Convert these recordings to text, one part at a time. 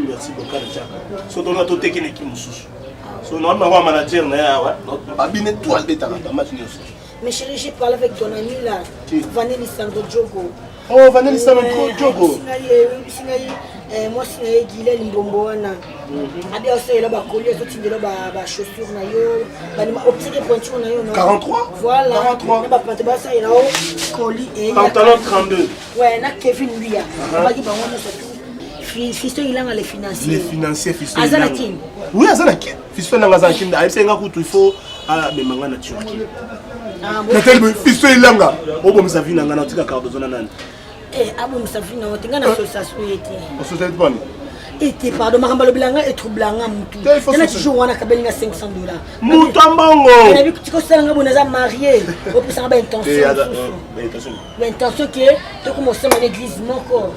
Merci beaucoup. So on a tout technique qui nous souche. So on a un manager là, babi net tout albeta dans match news. Mais chérie, j'ai parlé avec ton ami là, Vanelli Sandro Djogo. Oh, Vanelli Sandro Djogo. Moi c'est Guylaine Mbombo wana. Abi aussi là ba collier tout type de ba chaussures na yo, ba optique pointure na yo. 43. Voilà. 43. Ba pantalon ça il a collier et pantalon 32. Ouais, na Kevin lui ya. Ba ki ba wana surtout. Fiston il a les financiers. Les financiers Fiston. Azanakin. Oui, Azanakin. Fiston na Azanakin. Aïe c'est ngaku il faut mais manga na Turquie. Ah bon. Fiston il langa. Obo msavi na ngana tika carte zona nani. Eh, abo msavi na otinga na association était. Association bonne. Était pardon marambalo bilanga et troublanga mutu. Il y a toujours wana kabelinga $500. Mutambango. On a vu que tu conseilles nga bonaza marié. Au plus ça ba intention. Intention. L'intention que tu commences à l'église moko.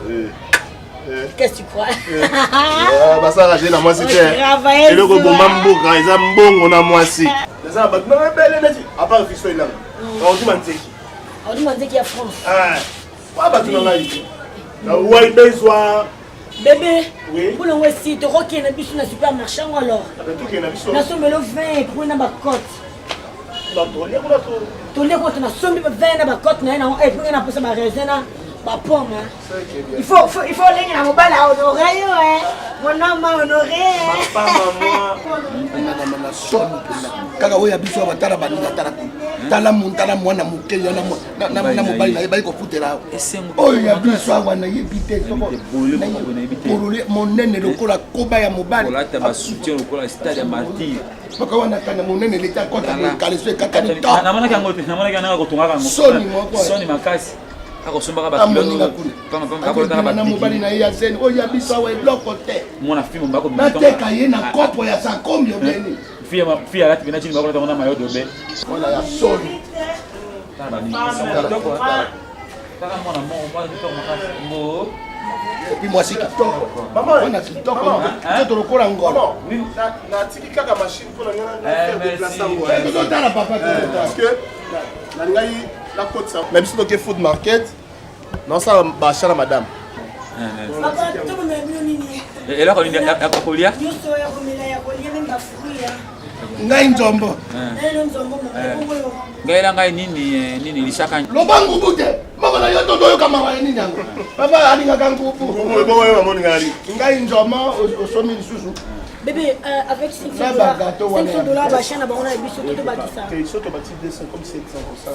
Qu'est-ce que tu crois? Bah ça rager la moi c'était. Et le gros mambo quand ils ont bon on a moi aussi. Ça va non belle net. À part Fiston il là. On dit Manzeki. On dit Manzeki à France. Ah. Pas bah tu n'en as ici. La ouais besoin. Bébé. Oui. Pour le aussi tu crois qu'il y a bisu na supermarché ou alors? Ah ben tout qu'il y a bisu. Na sombe le vin pour na ba côte. Non, to lire là to. To lire quand na sombe vin na ba côte na et pour na poser ba raisin na. Bah pomme hein. Il faut aller à mon bal à honorer hein. Mon homme a honoré. Papa maman. Kaka oya biso abatala baninga tala tala muntala mwana mukeli na mobali na bali ko futera oya biso wana yebite soko polole monene lokola koba ya mobali ola ta ba soutien lokola stade ya martyr paka wana kana monene leta kota kaleso ekatani to na mona kango te na mona kananga ko tunga kango soni makasi akosombaka bakilongo na mobali na ye ya zene oya biso awa eloko te mona fimo mbako nateka ye na kopo ya sakomi obeni fia lati bina chini bakola tangona mayo dobe wala ya soni taka mwana mwana kitoko makasi ngo epi mwasi kitoko wana kitoko nzoto lokola ngolo na tiki kaka machine pour la ngana tozotala papa parce que na ngai la côte ça même si donc food market non ça bachar à madame Papa tu me mets nini? Et là, on kolia Yo soya komela ya kolia même ba fruit ngai nzombo ngaila ngai nini lisaka lobangu bute makola yo to doyo kama wa nini yango papa alinga kangupu bon yo moni ngali ngai nzoma osomi lisusu bébé avec $500 ba chana ba on a biso to batisa okay so to bati 200 comme 700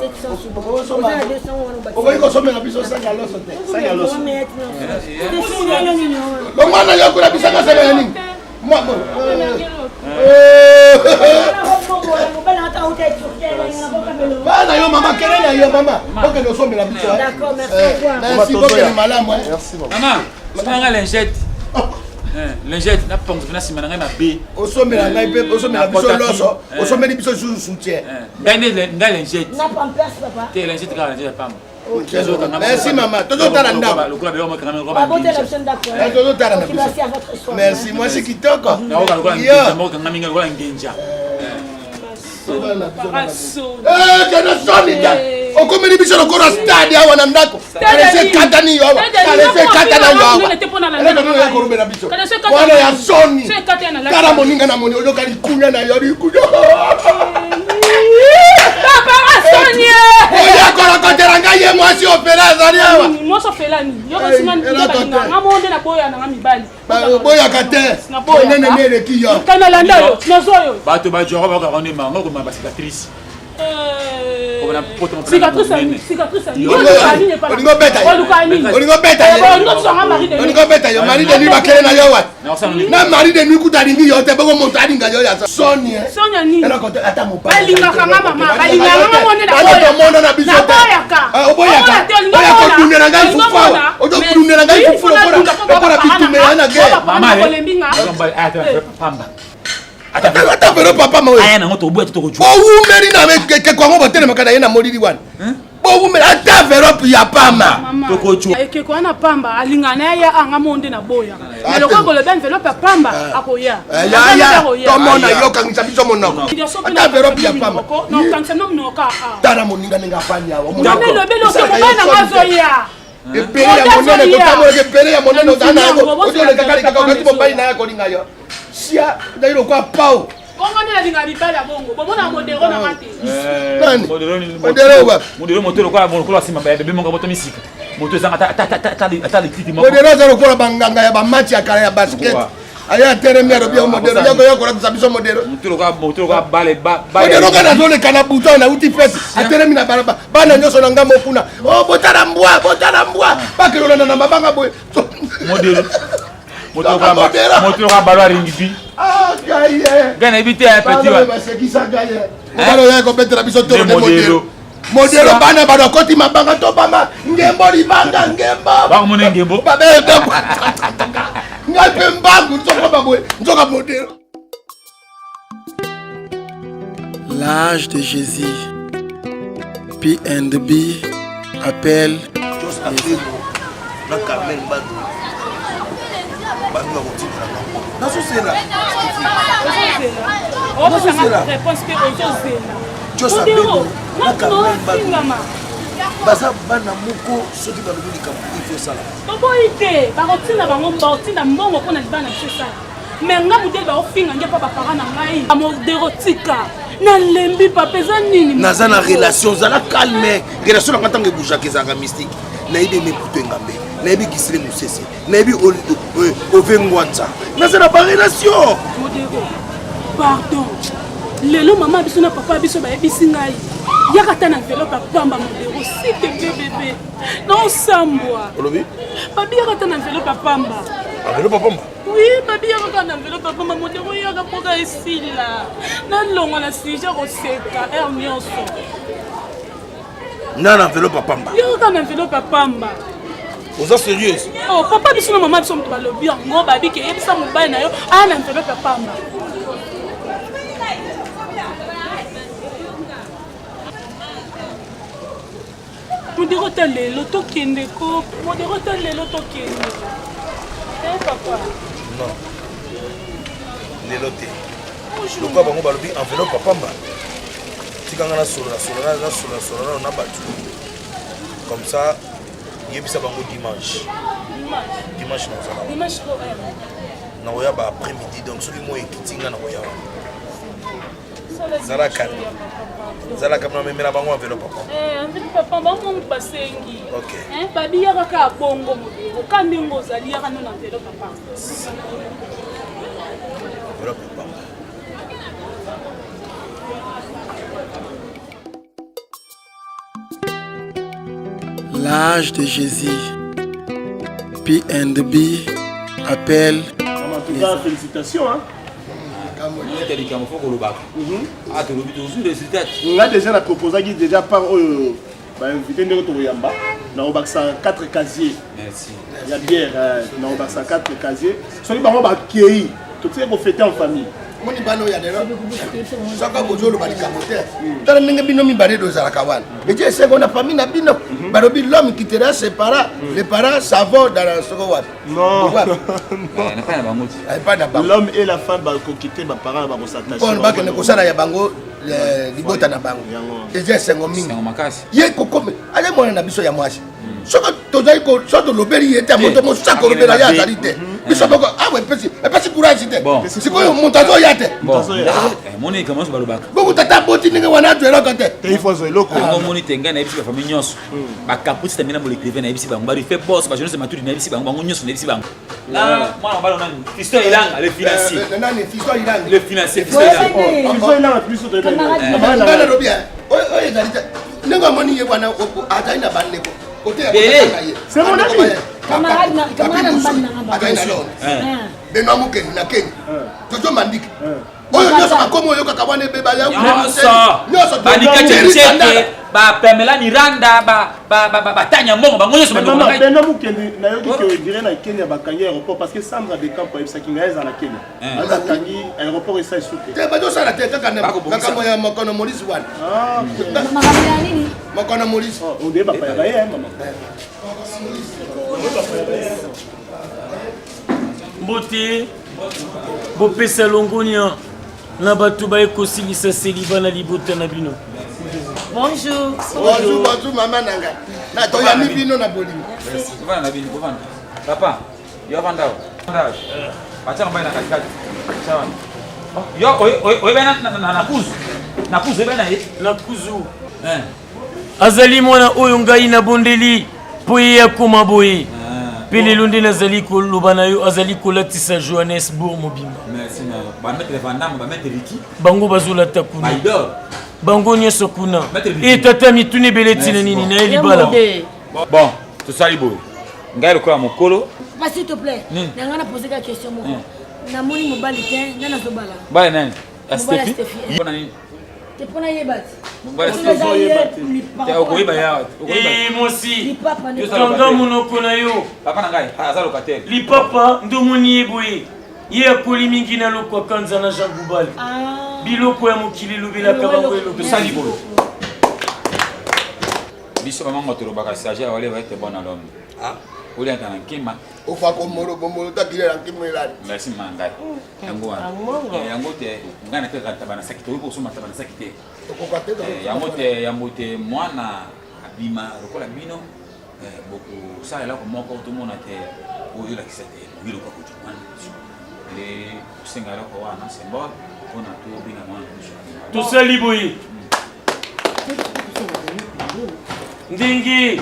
700 okoyi kosomela biso sanga loso te sanga loso lomwana yo kula bisaka sanga nini mama bana yo mama kelele yo mama ok nous sommes là d'accord merci beaucoup malamu merci maman sanga lingette lingette na pongo na sima na B osomela ngai pe osomela biso loso osomeli biso soutien ngai lingette na pampers papa te lingette ka lingette pam merci maman toto tala ndako merci moi c'est kitoko ngenja kana soni okomeli biso lokola stade awa na ndako kalese katani yo awa kalese katana yo awa korobela biso wana ya soni kala moninga na moni oyoka likunya na yo likunya papa asonie oya kolokotela ngai ye mwasi opela azali awa mwasi opela ni yo kasimani nga monde na boya na nga mibali boyaka te onene ne eleki yo kanalanda yo nazoyo bato bajoro bakarone mango koma bacicatrice olingo beta yo mari de nuit bakele na yo wat na mari de nuit kutalingi yo te boko moto alinga yo ya Sonia ata mobali balingaka na biso te oboyaka kudunela ngai fufa ojo kudunela ngai fufa lokola bitumela na ge ata vero papa mawe aya nango tobuya tokojua owumeli na ke kwango botelemaka na ye na molili wana bowumeli ata vero ya pama tokojua ekeko wana pamba alingana ya anga monde na boya mais lokoko koloba enveloppe pamba akoya ya tomona yokangisa biso monoko ata vero ya pamba nokangisa nomunoka tala moninga ninga pani awa lobeloko mobana ngazoya epele ya monene kotamoleka epele ya monene ozana yango ozolekakalikaka okati mobali na ye akolinga yo sia ngai lokwa pao modelo aza lokola banganga ya bamati ya kala ya basket aya teremi alobi modelo yako yokolakisa biso modelo kana azoleka na buto nauti pesi ateremi na balaba bana nyonso na ngambo kuna botala mbwa bakelolana na mabanga boye moto ka balo ringibi gana ibite ya petit wa balo ya ko betela biso toro de modelo bana bado koti mabanga to bama ngembo libanga ngembo ba mona ngembo ba be ngape mbangu nzoka babwe nzoka modelo. L'âge de Jésus. P&B appelle na Carmen Bado. Bado kotina na. Naso sera. On peut faire réponse que on se Bado. Na Carmen Bado. Basa bana moko soki balobeli kampo ifo sala. Boboite, bakotina bango bakotina mbongo pona libana biso sala. Mais nga modèle ba ofinga nge pa bapara na ngai. Amoderotika. Na lembi papa eza nini? Naza na relation zala calme. Relation na katanga bouja kezanga mystique. Na ibe me puto ngambe. Na ibe gisile musese. Na ibe ovengwanza. Naza na ba relation. Modero. Pardon. Lelo maman biso na papa biso ba yebisi ngai. Yaka ta na enveloppe pamba modero s'il te plaît bébé. Non sambwa. Olobi? Babi yaka ta na enveloppe pamba. Enveloppe pamba? Oui, babi yaka ta na enveloppe pamba modero yaka poka esila. Na longa na sija ko seka er nyonso. Na enveloppe pamba. Yaka na enveloppe pamba. Oza sérieuse? Oh, papa biso na maman biso mto balobi yango babi ke yebisa mobali na yo ana enveloppe pamba. Modero ta lelo tokende ko. Modero ta lelo tokende. Eh papa. Non. Lelo te. Lokwa bango balobi enveloppe pamba. Tikanga na solo na batu. Comme ça, yebisa bango dimanche. Dimanche na zala. Dimanche ko na oya ba après-midi donc soki mo ekitinga na oya. Zala calme. Zala kama memela bango enveloppe papa. Enveloppe papa bango basengi. OK. Babi yaka ka bongo modero. Kandi ngozali yaka no na enveloppe papa. Enveloppe papa. L'âge de Jésus. P&B appelle. En tout cas, félicitations. Hein? On a déjà proposé déjà par invité de Yamba. On a 4 casiers. Merci. Il y a bière. On a 4 casiers. Celui qui a accueilli. Tout ça, vous fêtez en famille. moni bano ya dero saka bozolo balikamo te tala ndenge bino mibale dozalaka wana eti esengo na famille na bino balobi l'homme qui te sépara les parents savent dans la soko wapi l'homme et la femme bakokite baparent bakosatasio pon bakende kosala ya bango libota na bango eti esengo mingi ye kokome ale mwana na biso ya mwasi soko tozali soto lobeli ye te moto mosaka kolobela ye azali te biso boko awa epesi courage te sikoyo moto azoya te moni commence balobaka boko tata boti ndenge wana azwelaka te il faut eloko moni te ngai na yebisi bafamille nyonso bakaputi tamina bolekrive na yebisi bango barife bos bajournaliste matudi na yebisi bango bango nyonso na yebisi bango mwana mobali onani fiston ilanga le financier le financier fiston ilanga plus ngana lobi oyo ezali te ndenge amoni ye wana azali na bandeko c'est mon ami. Benoît Mukeni na Kenya. Jojo Mandiki. Oyo nyoso makomo oyo kaka wana ebeba ya. Nyoso bandika cheke ba Pamela Miranda ba Tanya Mbongo bango nyoso bandoko. Benoît Mukeni na yoki ke dire na Kenya bakangi aéroport parce que Sandra de Camp pour sa kinga eza na Kenya. Eza kangi aéroport esa isuke. Te ba josa la te kaka na kaka moya makono Maurice wana. Ah. Makamela nini? Makono Maurice. On dit ba pa ya mama. Mbote bopesa longonia na bato baekosilisa seliba na libota na bino. Bonjour. Bonjour maman nanga. Na to ya mi bino na bolimo. Bana na bino bovanda. Papa, yo vandao. Acha mbaya na katikati. Sawa. Yo bana na kuzu. Na kuzu bana ye. Na kuzu. Azali mwana oyo ngai na bondeli po ya koma boye. Pele lundi nazali koloba na yo azali kolatisa Johannesburg mobimba. Merci na ba mettre Vandam ba mettre Ricky. Bango bazolata kuna. Baidor. Bango nyonso kuna. Et tata mituni beleti na nini na elibala. Bon, to sali boy. Ngai lokola mokolo. Pas s'il te plaît. Nanga na poser la question moko. Na moni mobali te na zobala. Bala nani? Stefi. Bona nini? Te pona yebati. Bala Stefi. Ya okoiba ya. Eh mosi. Lipapa ne. Kanga monoko na yo. Papa na ngai, aza lokatel. Lipapa ndomoni yeboye. Ye akoli mingi na lokwa kanza na Jean Goubal. Biloko ya mokili lobelaka bango eloko sali boy. Biso mama ngotoro baka sage wale va être bon à l'homme. Ah, oli ata nkima. Ofa ko moro bomolo takile nkima elani. Merci mangai. Yango wana. Yango te ngana te kata bana sakite wi ko soma tabana sakite. Okokate. Yango te mwana abima lokola bino beaucoup ça là comme moko tout monde te oyo la kisate ngilo kwa kutumana. Le singala ko wana symbole on a tout bien mwana. To sali boye. Ndingi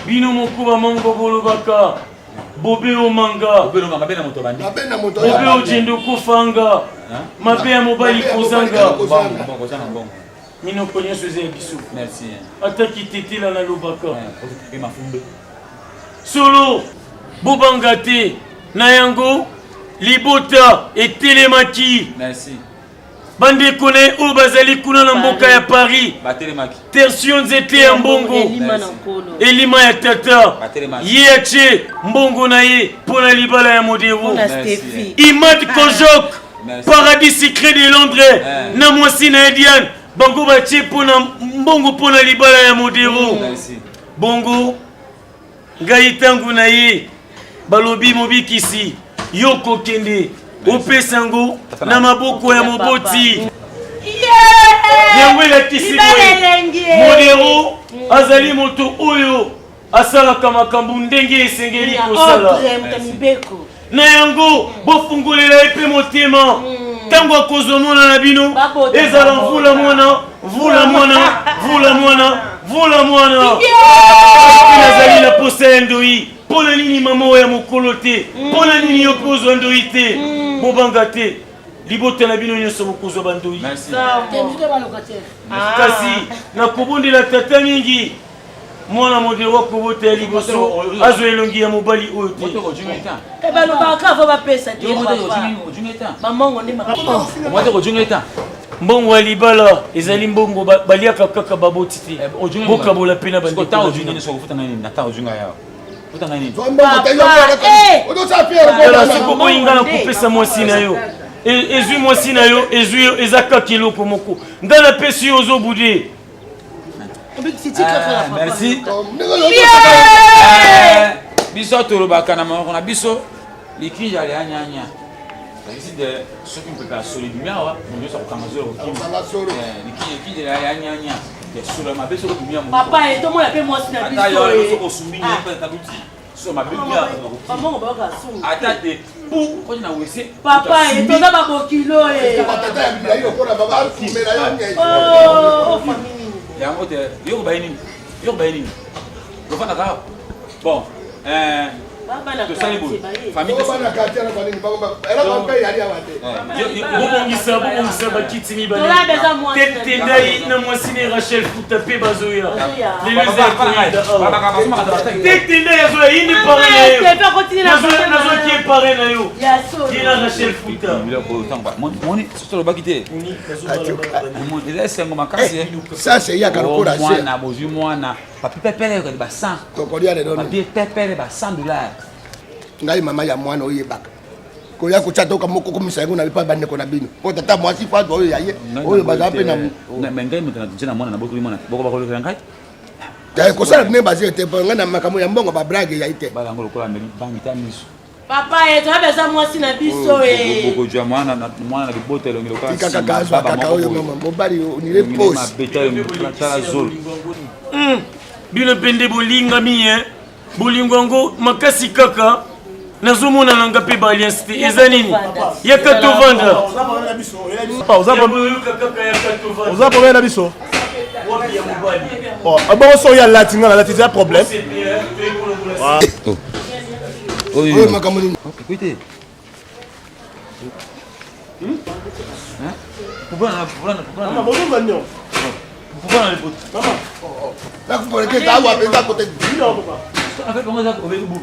bino mokuba mongo bolobaka bobe o manga bena moto bandi bobe o jendo kufanga mabe ya mobali kozanga mino konya soze biso merci ataki tetela na lobaka e mafumbe solo bobanga te na yango libota etelemaki merci bandeko na ye oyo bazali kuna na mboka ya Paris tertion nzete ya mbongo elima ya tata ye atie mbongo na ye mpo na libala ya modero Imad Kojok Paradis Secret de Londres na mwasi na ye Diane bango batie mbongo mpo na libala ya modero bongo ngai ntango na ye balobi mobikisi yo kokende opesa ngo na maboko ya moboti yango elakisi boye modero azali moto oyo asalaka makambo ndenge esengeli kosala na yango bofungolela ye mpe motema ntango akozomona na bino ezala mvula mwana nazali na posa ya ndoi mpo na nini mama oyo ya mokolo te mpo na nini yo mpe ozwa ndoi te bobanga te libota na bino nyonso bokozwa bandoi kasi nakobondela tata mingi mwana modero akobota ya liboso azwa elongi ya mobali oyo te mbongo ya libala ezali mbongo baliaka kaka baboti te bokabola mpe na bandeko soko boyinga na kopesa mwasi na yo ezwi mwasi na yo ezwi ezaka kiloko moko ndana pesi yo ozobude. Merci. Biso tolobaka na moko na biso likija ya nyanya. Décide ce qui peut pas solidifier wa mon ça kama zoro kim. Likija ya nyanya. Sur ma biso ko dumia mo. Papa et tomo la pe mwasi na biso. Ata yo ko sumbi ni pa tabuti. Sur ma bibia. Maman ba ka sumbi. Atate pour ko na wese. Papa et toza ba bokilo e. Tata ya bibi yo ko na baba fumera yo ngai. Oh, famille. Ya ngote yo ba nini? Yo ba nini? Lo fana ka. Bon, famille bana quartier na bani ba era ba pe yari awate. Bobongisa bakiti mibale. Tete ndai na mwasi ne Rachel Futape bazoya. Tete ndai azoya ini pare na yo. Nazo ki pare na yo. Kina Rachel Futa. Moni solo bakite. Moni laisse ngoma kasi. Ça c'est ya karokora c'est. Mwana bozu mwana. Papi pepele ko ba 100. To kolia le don. Papi pepele ba $100. Ngai mama ya mwana oyebaka. Ko ya ko chatoka moko komisa yango na bipa bande ko na bino. Ko tata mwasi fa oyo yaye. Oyo baza pe na mengai mutana tjena mwana na bokuli mwana. Boko bakolo ngai. Ya ko sala ne bazi te pa ngana makamo ya mbongo ba brage ya ite. Bala ngolo kola mbeli bangi tamiso. Papa et toi beza mwasi na biso e. Boko jwa mwana na bibotelo ngelo ka. Kaka kaza kaka oyo mama mobali ni repose. Ma beta yo tala zolo. Bino pende bolinga mi bolingongo makasi kaka nazomona nanga pe ba alliance te eza nini yaka tovanda oza problème na biso bon so ya latinga na latinga problème oyo makambo ni écoutez la ko ke ta wa pe ta ko te avec comment ça ko be bubu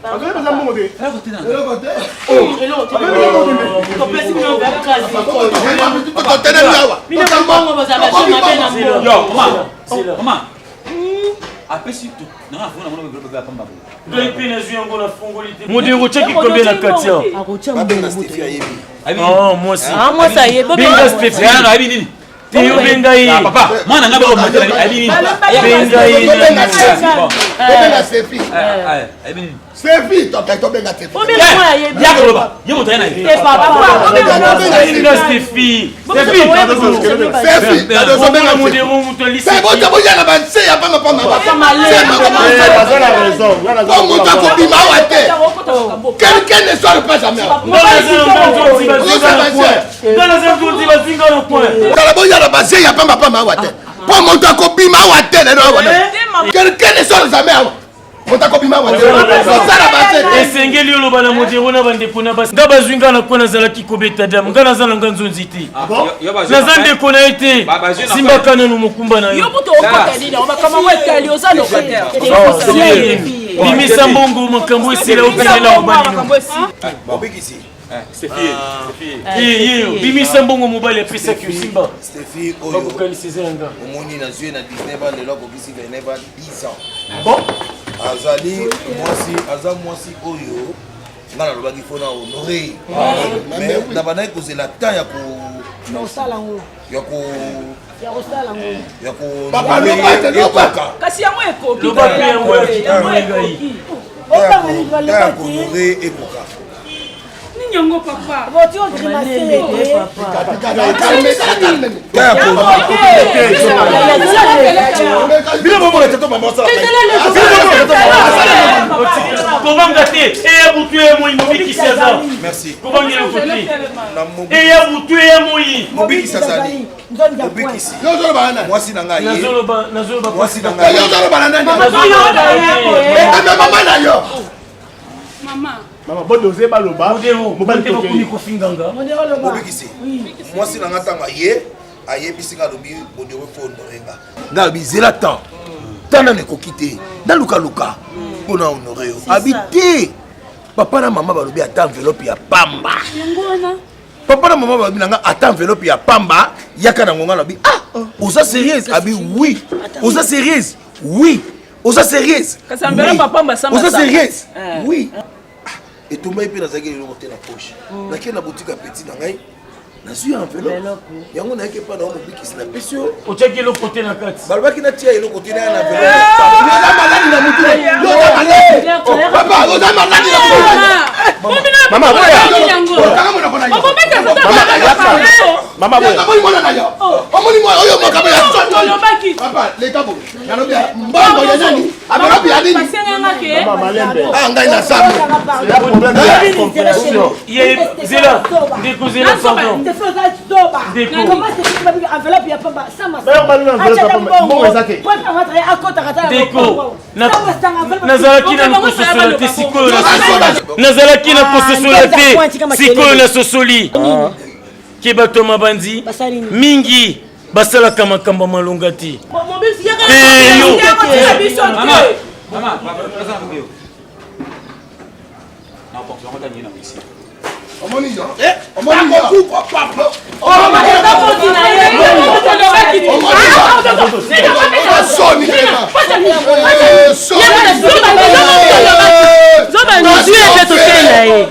Agora nós vamos morrer. é ko tina mama apesi tu na funa mwana bebe ba pamba ngai pe na zwi ngo na fongolite modero cheki kombe na katia oh moi si moi ça y est benga Stéphane na abi nini Tio benga yi papa mwana ngabe ko matela abi nini benga yi benga Sefi abi nini Sefi to benga Sefi ya ko ba ye mo tayana yi benga Stéphane Sefi do benga modero muto lisi c'est bon to boya na ba se ya panga panga ba Baza na raison. on monte ko bima wate quelqu'un ne sort pas jamais kala boya na ba se ya panga panga wate pour monte ko bima wate na wana quelqu'un ne sort jamais motakobima wate sala ba esengeli oloba na modero na bandeko na basi nga bazwi nga na kona nazalaki kobeta damu nga naza na nga nzonzi te naza ndeko na ye te simbaka nano mokumba na yo bimisa mbongo makambo esila opelela mobalino bimisa mbongo mobali apesaki yo simba bakokanisa eza yanga omoni na zwi na 19 ans lelo akokisi 29 ans 10 ans Bon. azali mwasi aza mwasi oyo nga nalobaki fo na honore na bandaki kozela temps ya kasi yango ekoki ya kohonore ekoka nyongo papa Bino bomo le teto mama sala. Kobanga te eya butu ya moi mobikisi aza merci kobangela koti eya butu ya moi mobikisi azali mobikisi yozolo bana mwasi na ngai nazoloba mwasi na ngai yozolo bana nani mama na yo Mama bodo ze baloba. modero mobante bakumi kofinganga mobikisi mwasi na nga ntango ayebisi nga alobi bodero fo honorenga nga alobi zela temps tana nekoki te nalukaluka mpona honore yo abi te papa na mama balobi ata enveloppe ya pamba papa na mama balobi na nga ata enveloppe ya pamba yaka na ngonga alobi oza sérieuse abi oui oza sérieuse oui oza sérieuse oza sérieuse oui et tomba pe na zaki le côté na poche na ke na boutique petit na ngai na suis enveloppe yango na ke pa na mo bikisi na pesio o tcheki le côté na kati balbaki na tia le côté na enveloppe na maladi na mutu yo na maladi papa yo na maladi na mama boya kaka mo na kona yo mama boya mo na yo omoni mo oyo mo kabela papa le tabo yalobi mbongo ya nani enveloppe ya nini mama malembe ah ngai na samu c'est problème de compréhension Zela ndeko Zela pardon nazalaki na kososola te sikoyo nazalaki na kososola te sikoyo na sosoli ke bato mabandi mingi basalaka makambo malonga te Omoni yo. Omoni yo. Papa.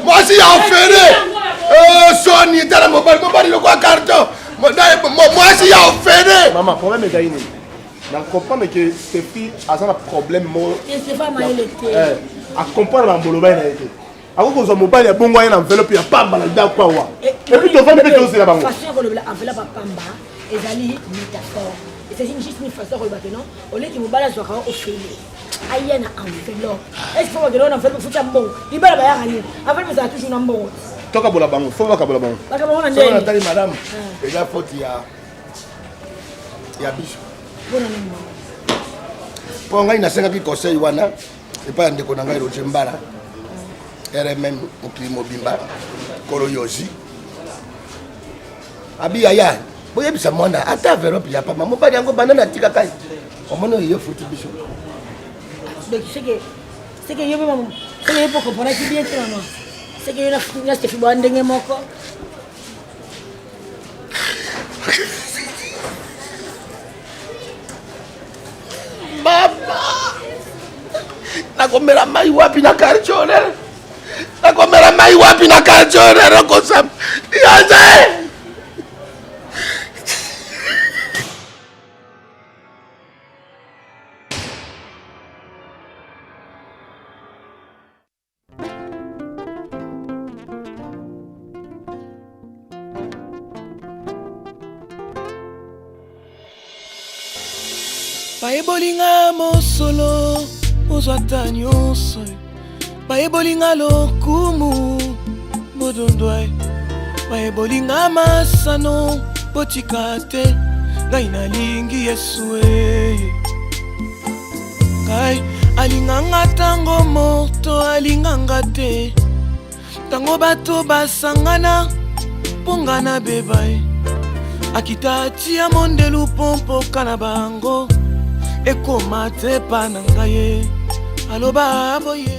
Moi si offert. Sony tala mobile le quoi carton. Moi si offert. Maman, problème est gagné. Donc comprendre que ces filles a un problème c'est pas mal été. À comprendre la boloba na été. Ako ko zo mobile ya bongo ya na enveloppe ya pamba na da kwa wa. Et puis to vendre pe aussi la bango. Façon ko le enveloppe pamba ezali métaphore. Et c'est juste une façon ko ba que non. Au lieu que mobile zo ka o fele. Aya na enveloppe. Est-ce que ko na enveloppe futa mbongo. Ibala ba ya ngani. Enveloppe ça toujours na mbongo. Toka bola bango, faut pas ka bola bango. Ba ka bona C'est ndeni. Nathalie madame. Et la faute ya biso. Bona ndeni. Po ngai na senga ki conseil wana. Et pas ndeko na ngai Roger Mbala. RMM Mokili Mobimba Kolo Yosi Abi Yaya boye bisa mwana ata enveloppe ya papa mo bali yango banana tika kai omono yo futi biso Donc c'est que yo même c'est que pour comprendre qui bien tu non c'est que yo na se fi bandenge moko mama nakomela mai wapi na karchonel nakomela mai wapi na karchonel kosam yaze Baebolinga mosolo ozwata nyonso baebolinga lokumu bodondwa baebolinga masano botika te ngai nalingi Yesu ngai alinganga tango moto alinganga te tango bato basangana ponga na bebai akita atia mondelu pompo kana bango ekoma te pa na ngai aloba boye